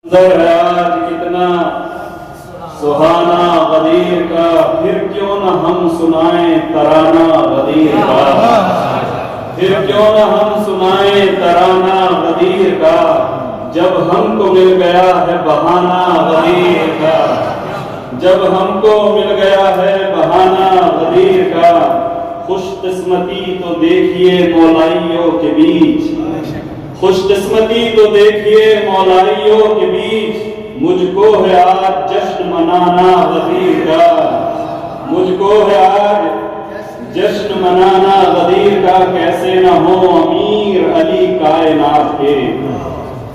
منظر ہے آج کتنا سہانا غدیر کا، پھر کیوں نہ ہم سنائیں ترانہ غدیر کا، پھر کیوں نہ ہم سنائیں ترانہ غدیر کا، جب ہم کو مل گیا ہے بہانہ غدیر کا، جب ہم کو مل گیا ہے بہانہ غدیر کا، خوش قسمتی تو دیکھیے مولائیوں کے بیچ، خوش قسمتی تو دیکھیے مولائیوں کے بیچ، مجھ کو ہے آج جشن منانا غدیر کا، مجھ کو ہے آج جشن منانا غدیر کا، کیسے نہ ہو امیر علی کائنات کے،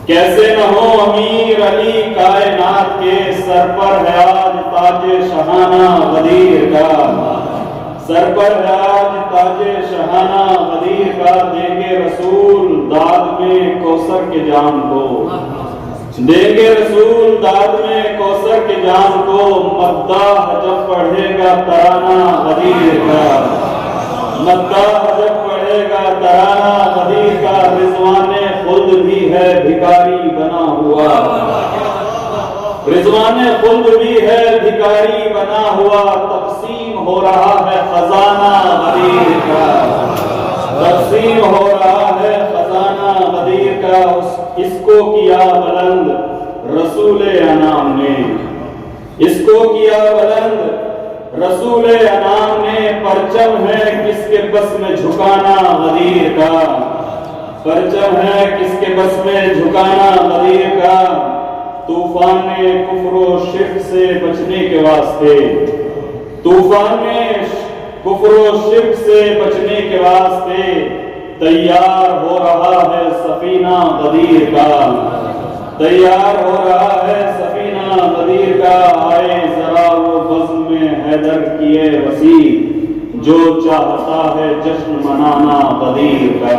کیسے نہ ہو امیر علی کائنات کے، سر پر ہے آج تاج شہانہ غدیر کا، سر پر ہے آج تاج شہانہ غدیر کا، دیں گے رسول داد میں کوثر کے جام کو، دیں گے رسول داد میں کوثر کے جام کو، مداح جب پڑھے گا ترانہ غدیر کا، مداح جب پڑھے گا ترانہ غدیر کا، رضوان خلد بھی ہے بھکاری بنا ہوا، رضوان خلد بھی ہے بھکاری بنا ہوا، تقسیم ہو رہا ہے خزانہ غدیر کا، تقسیم ہو رہا ہے خزانہ غدیر کا، اس کو کیا بلند رسول انام نے، اس کو کیا بلند رسول انام نے، پرچم ہے کس کے بس میں جھکانا غدیر کا، پرچم ہے کس کے بس میں جھکانا غدیر کا، طوفان کفر و شرک سے بچنے کے واسطے، طوفان کفر و شرک سے بچنے کے واسطے، تیار ہو رہا ہے سفینہ غدیر کا، تیار ہو رہا ہے سفینہ غدیر کا، آئے ذرا وہ بزم میں حیدر کیے وسیع، جو چاہتا ہے جشن منانا غدیر کا۔